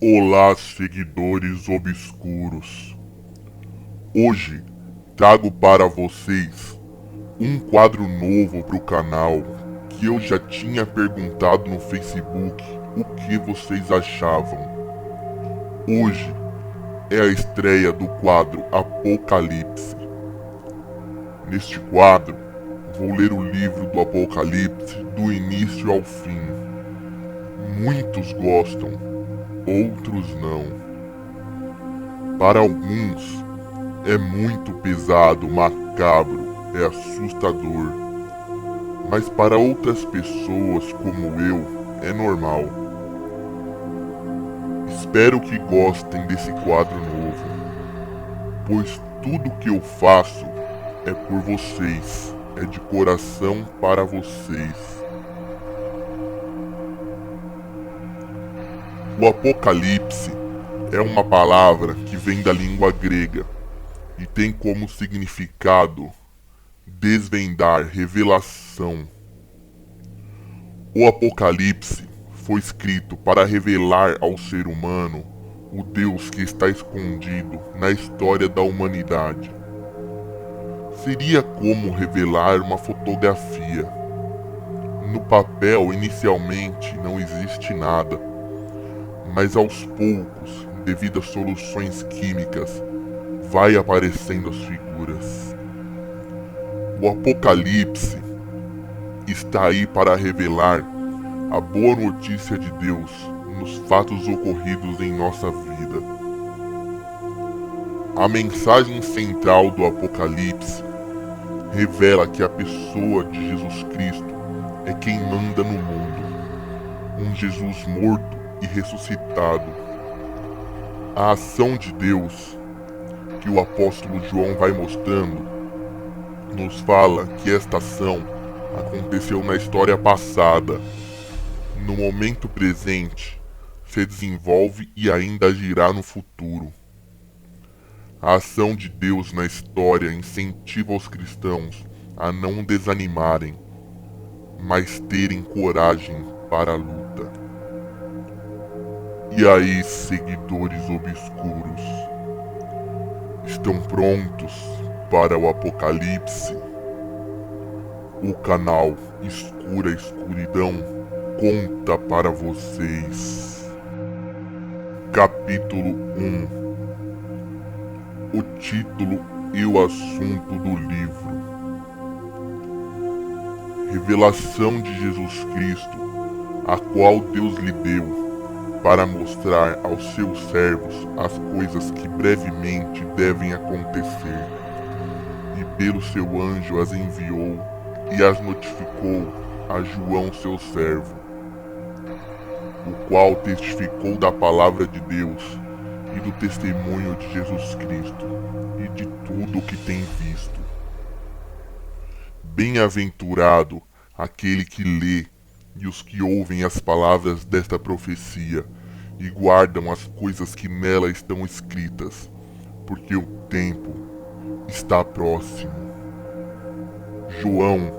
Olá, seguidores obscuros. Hoje trago para vocês um quadro novo para o canal que eu já tinha perguntado no Facebook o que vocês achavam. Hoje é a estreia do quadro Apocalipse. Neste quadro, vou ler o livro do Apocalipse do início ao fim. Muitos gostam, outros não. Para alguns é muito pesado, macabro, é assustador. Mas para outras pessoas como eu, é normal. Espero que gostem desse quadro novo, pois tudo que eu faço é por vocês, é de coração para vocês. O Apocalipse é uma palavra que vem da língua grega e tem como significado desvendar, revelação. O Apocalipse foi escrito para revelar ao ser humano o Deus que está escondido na história da humanidade. Seria como revelar uma fotografia. No papel, inicialmente, não existe nada, mas aos poucos, devido a soluções químicas, vai aparecendo as figuras. O Apocalipse está aí para revelar a boa notícia de Deus nos fatos ocorridos em nossa vida. A mensagem central do Apocalipse revela que a pessoa de Jesus Cristo é quem manda no mundo, um Jesus morto e ressuscitado. A ação de Deus, que o apóstolo João vai mostrando, nos fala que esta ação aconteceu na história passada. No momento presente, se desenvolve e ainda agirá no futuro. A ação de Deus na história incentiva os cristãos a não desanimarem, mas terem coragem para a luta. E aí, seguidores obscuros, estão prontos para o Apocalipse? O canal Escura Escuridão conta para vocês. Capítulo 1. O título e o assunto do livro. Revelação de Jesus Cristo, a qual Deus lhe deu para mostrar aos seus servos as coisas que brevemente devem acontecer. E pelo seu anjo as enviou e as notificou a João seu servo, o qual testificou da palavra de Deus e do testemunho de Jesus Cristo e de tudo o que tem visto. Bem-aventurado aquele que lê e os que ouvem as palavras desta profecia e guardam as coisas que nela estão escritas, porque o tempo está próximo. João,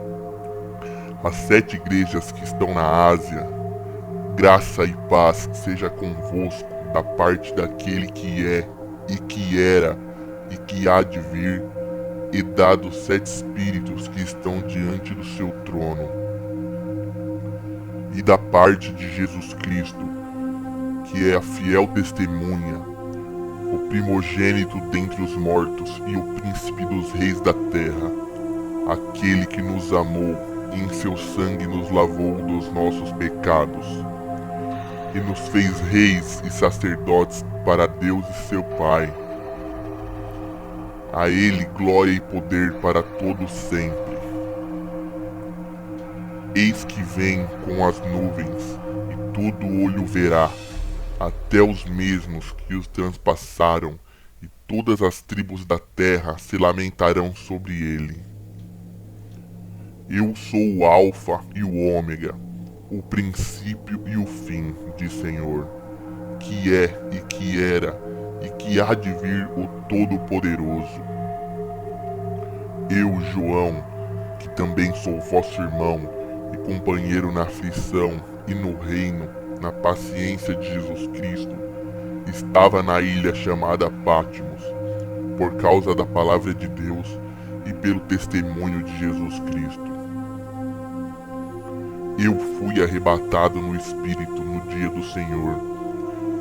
as 7 igrejas que estão na Ásia, graça e paz seja convosco da parte daquele que é, e que era, e que há de vir, e dado os 7 espíritos que estão diante do seu trono, e da parte de Jesus Cristo, que é a fiel testemunha, o primogênito dentre os mortos e o príncipe dos reis da terra, aquele que nos amou e em seu sangue nos lavou dos nossos pecados, e nos fez reis e sacerdotes para Deus e seu Pai. A ele glória e poder para todos sempre. Eis que vem com as nuvens, e todo olho verá, até até os mesmos que os transpassaram, e todas as tribos da terra se lamentarão sobre ele. Eu sou o Alfa e o Ômega, o princípio e o fim, diz Senhor, que é e que era e que há de vir o Todo-Poderoso. Eu, João, que também sou vosso irmão e companheiro na aflição e no reino, na paciência de Jesus Cristo, estava na ilha chamada Patmos, por causa da palavra de Deus e pelo testemunho de Jesus Cristo. Eu fui arrebatado no Espírito no dia do Senhor,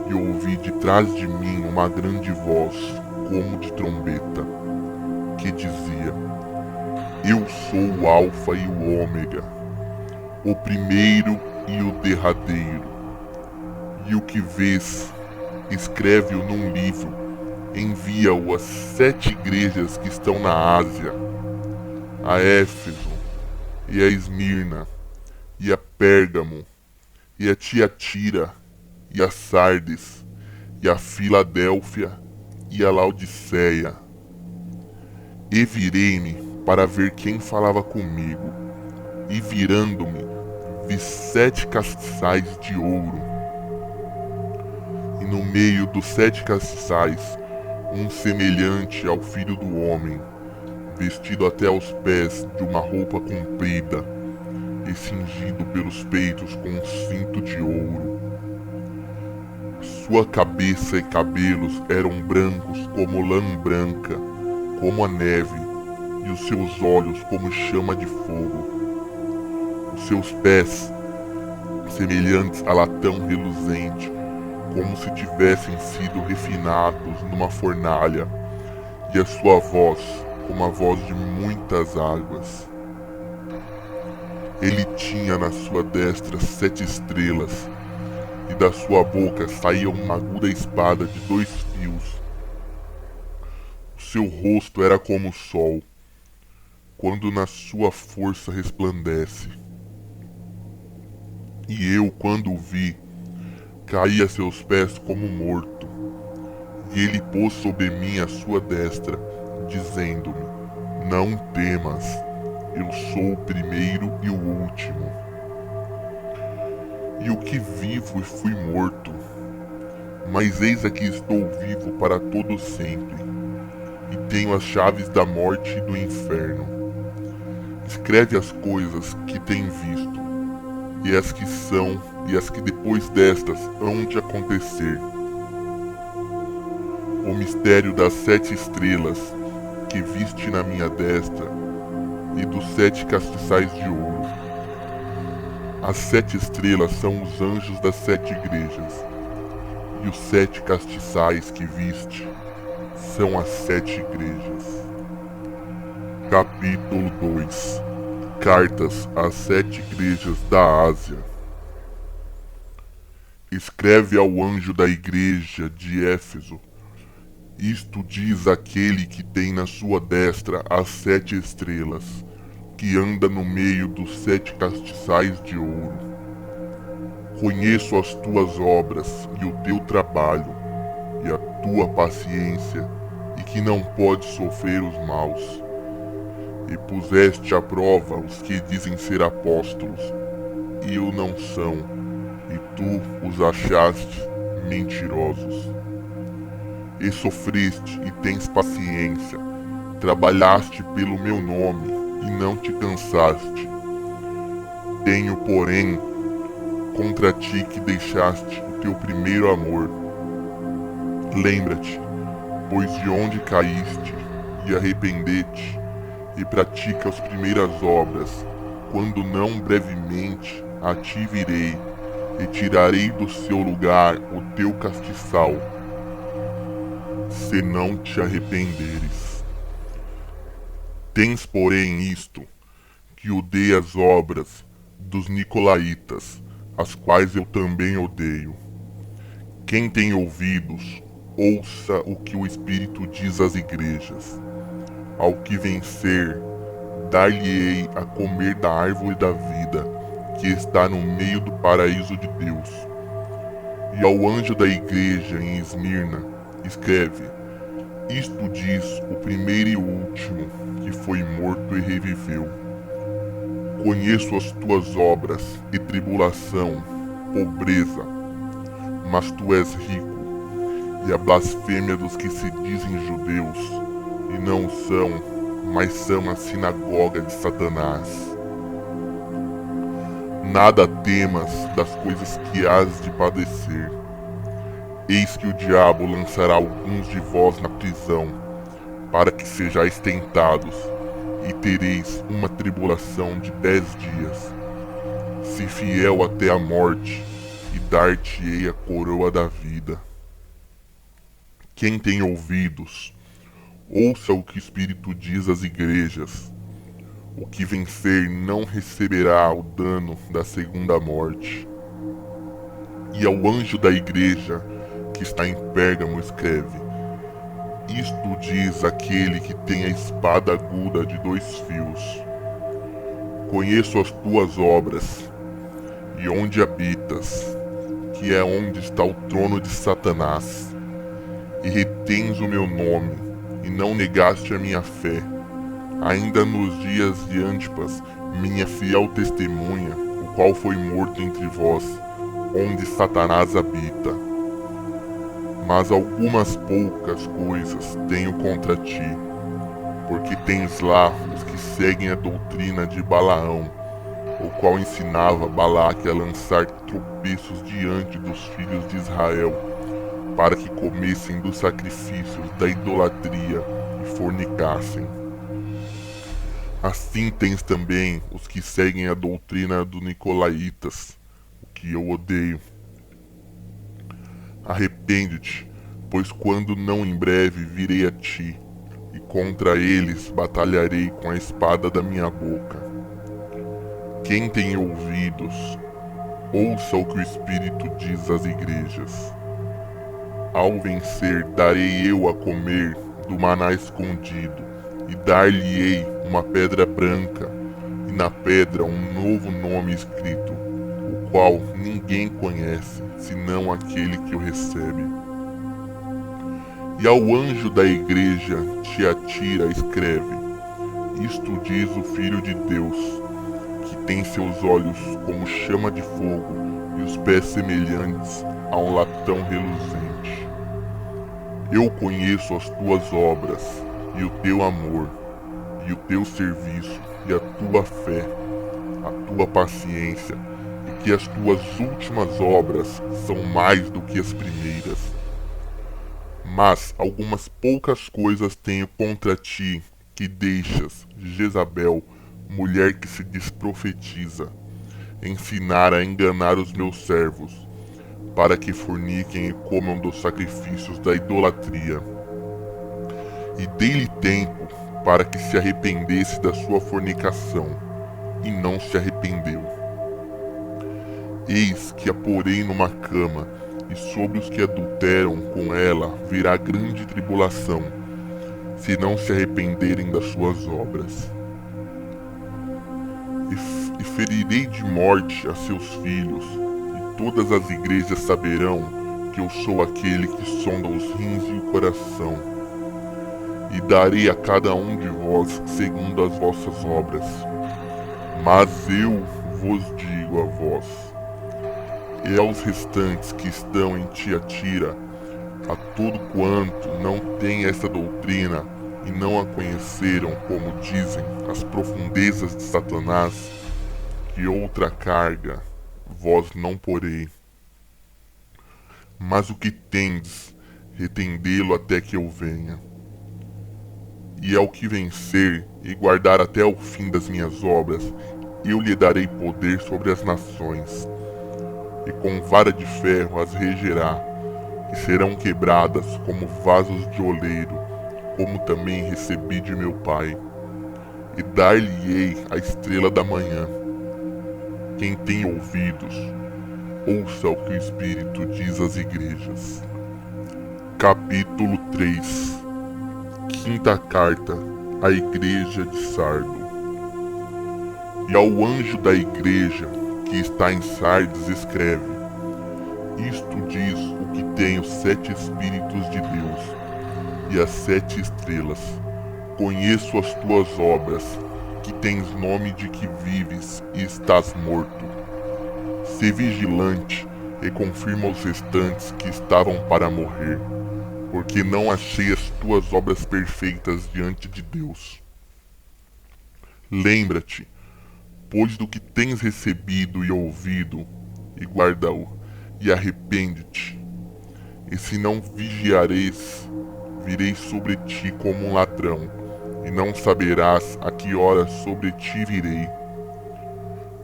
e ouvi de trás de mim uma grande voz, como de trombeta, que dizia: Eu sou o Alfa e o Ômega, o primeiro e o derradeiro. E o que vês, escreve-o num livro, envia-o às 7 igrejas que estão na Ásia, a Éfeso, e a Esmirna, e a Pérgamo, e a Tiatira, e a Sardes, e a Filadélfia, e a Laodiceia. E virei-me para ver quem falava comigo, e virando-me, vi 7 castiçais de ouro, e no meio dos 7 castiçais, um semelhante ao Filho do Homem, vestido até aos pés de uma roupa comprida, e cingido pelos peitos com um cinto de ouro. Sua cabeça e cabelos eram brancos como lã branca, como a neve, e os seus olhos como chama de fogo. Os seus pés, semelhantes a latão reluzente, como se tivessem sido refinados numa fornalha, e a sua voz como a voz de muitas águas. Ele tinha na sua destra 7 estrelas, e da sua boca saía uma aguda espada de 2 fios. O seu rosto era como o sol, quando na sua força resplandece. E eu, quando o vi, caí a seus pés como morto. E ele pôs sobre mim a sua destra, dizendo-me: Não temas, eu sou o primeiro e o último. E o que vivo e fui morto, mas eis aqui estou vivo para todo sempre, e tenho as chaves da morte e do inferno. Escreve as coisas que tem visto, e as que são, e as que depois destas hão de acontecer. O mistério das 7 estrelas que viste na minha destra, e dos 7 castiçais de ouro. As 7 estrelas são os anjos das 7 igrejas, e os 7 castiçais que viste são as 7 igrejas. Capítulo 2. Cartas às 7 igrejas da Ásia. Escreve ao anjo da igreja de Éfeso: Isto diz aquele que tem na sua destra as 7 estrelas, que anda no meio dos 7 castiçais de ouro. Conheço as tuas obras e o teu trabalho, e a tua paciência, e que não podes sofrer os maus. E puseste à prova os que dizem ser apóstolos, e o não são, e tu os achaste mentirosos. E sofreste e tens paciência, trabalhaste pelo meu nome e não te cansaste. Tenho, porém, contra ti que deixaste o teu primeiro amor. Lembra-te, pois de onde caíste, e arrepende-te, e pratica as primeiras obras, quando não brevemente a ti virei, e tirarei do seu lugar o teu castiçal, se não te arrependeres. Tens, porém, isto, que odeia as obras dos nicolaítas, as quais eu também odeio. Quem tem ouvidos, ouça o que o Espírito diz às igrejas. Ao que vencer, dar-lhe-ei a comer da árvore da vida, que está no meio do paraíso de Deus. E ao anjo da igreja em Esmirna, escreve: Isto diz o primeiro e o último, que foi morto e reviveu. Conheço as tuas obras e tribulação, pobreza, mas tu és rico, e a blasfêmia dos que se dizem judeus, e não são, mas são a sinagoga de Satanás. Nada temas das coisas que hás de padecer. Eis que o diabo lançará alguns de vós na prisão, para que sejais tentados, e tereis uma tribulação de 10 dias. Se fiel até a morte, e dar-te-ei a coroa da vida. Quem tem ouvidos, ouça o que o Espírito diz às igrejas. O que vencer não receberá o dano da segunda morte. E ao anjo da igreja que está em Pérgamo escreve: Isto diz aquele que tem a espada aguda de 2 fios. Conheço as tuas obras, e onde habitas, que é onde está o trono de Satanás, e retens o meu nome, e não negaste a minha fé, ainda nos dias de Antipas, minha fiel testemunha, o qual foi morto entre vós, onde Satanás habita. Mas algumas poucas coisas tenho contra ti, porque tens lá os que seguem a doutrina de Balaão, o qual ensinava Balaque a lançar tropeços diante dos filhos de Israel, para que comessem dos sacrifícios da idolatria e fornicassem. Assim tens também os que seguem a doutrina dos Nicolaítas, o que eu odeio. Arrepende-te, pois quando não em breve virei a ti, e contra eles batalharei com a espada da minha boca. Quem tem ouvidos, ouça o que o Espírito diz às igrejas. Ao vencer, darei eu a comer do maná escondido, e dar-lhe-ei uma pedra branca, e na pedra um novo nome escrito, o qual ninguém conhece, senão aquele que o recebe. E ao anjo da igreja Tiatira escreve: Isto diz o Filho de Deus, que tem seus olhos como chama de fogo e os pés semelhantes a um latão reluzente. Eu conheço as tuas obras, e o teu amor, e o teu serviço, e a tua fé, a tua paciência, e que as tuas últimas obras são mais do que as primeiras. Mas algumas poucas coisas tenho contra ti, que deixas Jezabel, mulher que se diz profetiza, ensinar a enganar os meus servos, para que forniquem e comam dos sacrifícios da idolatria. E dei-lhe tempo para que se arrependesse da sua fornicação, e não se arrependeu. Eis que a porei numa cama, e sobre os que adulteram com ela virá grande tribulação, se não se arrependerem das suas obras. E ferirei de morte a seus filhos, e todas as igrejas saberão que eu sou aquele que sonda os rins e o coração. E darei a cada um de vós segundo as vossas obras. Mas eu vos digo a vós, e aos restantes que estão em Tiatira, a todo quanto não tem essa doutrina e não a conheceram, como dizem, as profundezas de Satanás, que outra carga vós não porei. Mas o que tendes, retendê-lo até que eu venha. E ao que vencer e guardar até o fim das minhas obras, eu lhe darei poder sobre as nações, e com vara de ferro as regerá, e serão quebradas como vasos de oleiro, como também recebi de meu Pai, e dar-lhe-ei a estrela da manhã. Quem tem ouvidos, ouça o que o Espírito diz às igrejas. Capítulo 3. Quinta carta à igreja de Sardo. E ao anjo da igreja que está em Sardes escreve: Isto diz o que tem os 7 Espíritos de Deus e as 7 estrelas. Conheço as tuas obras, que tens nome de que vives e estás morto. Sê vigilante e confirma aos restantes que estavam para morrer, porque não achei as tuas obras perfeitas diante de Deus. Lembra-te, pois, do que tens recebido e ouvido, e guarda-o, e arrepende-te. E se não vigiareis, virei sobre ti como um ladrão, e não saberás a que hora sobre ti virei.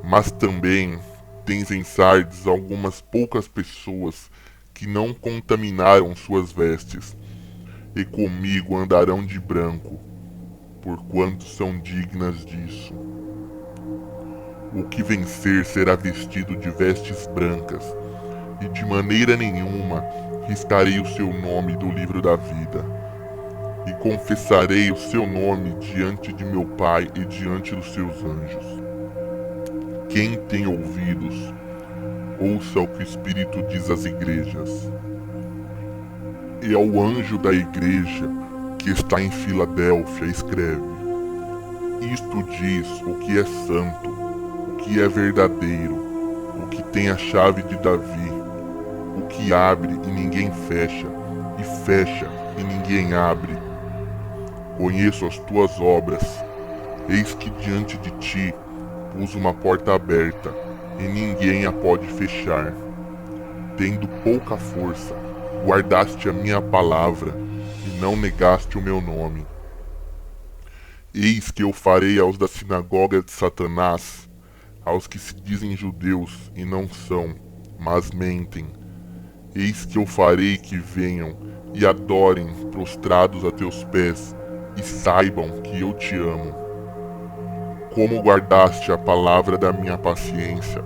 Mas também tens em Sardes algumas poucas pessoas que não contaminaram suas vestes, e comigo andarão de branco, porquanto são dignas disso. O que vencer será vestido de vestes brancas, e de maneira nenhuma riscarei o seu nome do livro da vida. E confessarei o seu nome diante de meu Pai e diante dos seus anjos. Quem tem ouvidos, ouça o que o Espírito diz às igrejas. E ao anjo da igreja que está em Filadélfia escreve: Isto diz o que é santo, o que é verdadeiro, o que tem a chave de Davi, o que abre e ninguém fecha, e fecha e ninguém abre. Conheço as tuas obras, eis que diante de ti pus uma porta aberta, e ninguém a pode fechar. Tendo pouca força, guardaste a minha palavra, e não negaste o meu nome. Eis que eu farei aos da sinagoga de Satanás, aos que se dizem judeus e não são, mas mentem. Eis que eu farei que venham e adorem prostrados a teus pés, e saibam que eu te amo. Como guardaste a palavra da minha paciência,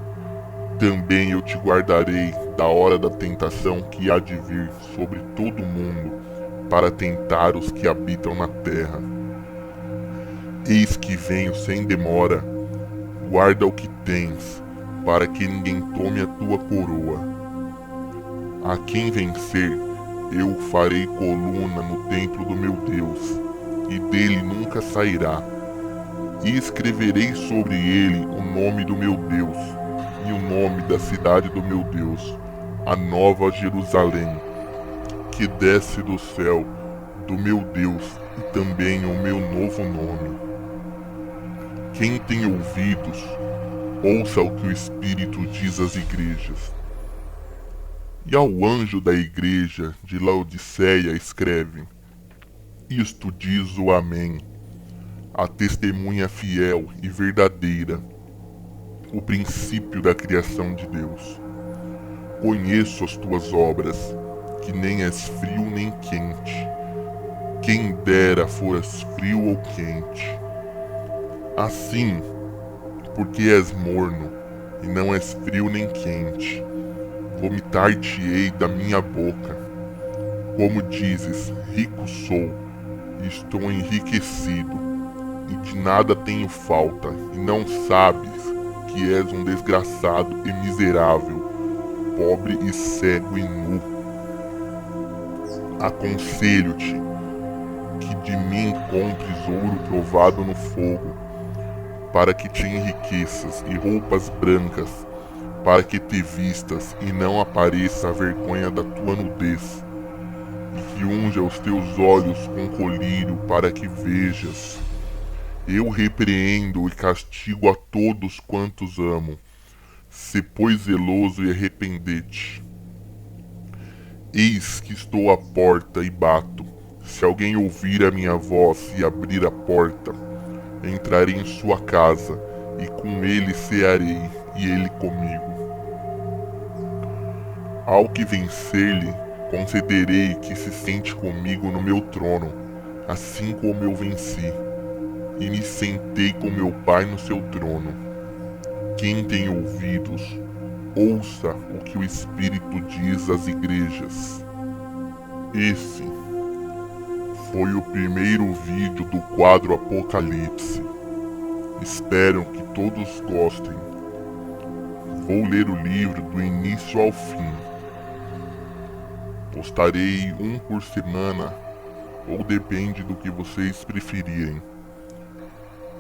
também eu te guardarei da hora da tentação que há de vir sobre todo o mundo, para tentar os que habitam na terra. Eis que venho sem demora, guarda o que tens, para que ninguém tome a tua coroa. A quem vencer, eu farei coluna no templo do meu Deus, e dele nunca sairá. E escreverei sobre ele o nome do meu Deus, e o nome da cidade do meu Deus, a nova Jerusalém, que desce do céu, do meu Deus, e também o meu novo nome. Quem tem ouvidos, ouça o que o Espírito diz às igrejas. E ao anjo da igreja de Laodiceia escreve: Isto diz o Amém, a testemunha fiel e verdadeira, o princípio da criação de Deus. Conheço as tuas obras, que nem és frio nem quente. Quem dera foras frio ou quente. Assim, porque és morno, e não és frio nem quente, vomitar-te-ei da minha boca. Como dizes, rico sou, e estou enriquecido, e de nada tenho falta, e não sabes que és um desgraçado e miserável, pobre e cego e nu. Aconselho-te que de mim compres ouro provado no fogo, para que te enriqueças, e roupas brancas, para que te vistas e não apareça a vergonha da tua nudez, e que unja os teus olhos com colírio para que vejas. Eu repreendo e castigo a todos quantos amo. Se pois zeloso e arrepende-te. Eis que estou à porta e bato. Se alguém ouvir a minha voz e abrir a porta, entrarei em sua casa, e com ele cearei, e ele comigo. Ao que vencer-lhe, concederei que se sente comigo no meu trono, assim como eu venci, e me sentei com meu Pai no seu trono. Quem tem ouvidos, ouça o que o Espírito diz às igrejas. Esse foi o primeiro vídeo do quadro Apocalipse. Espero que todos gostem. Vou ler o livro do início ao fim, Postarei um por semana, ou depende do que vocês preferirem.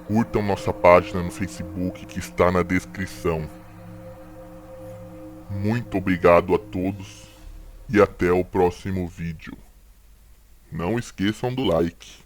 Curtam nossa página no Facebook que está na descrição. Muito obrigado a todos e até o próximo vídeo. Não esqueçam do like.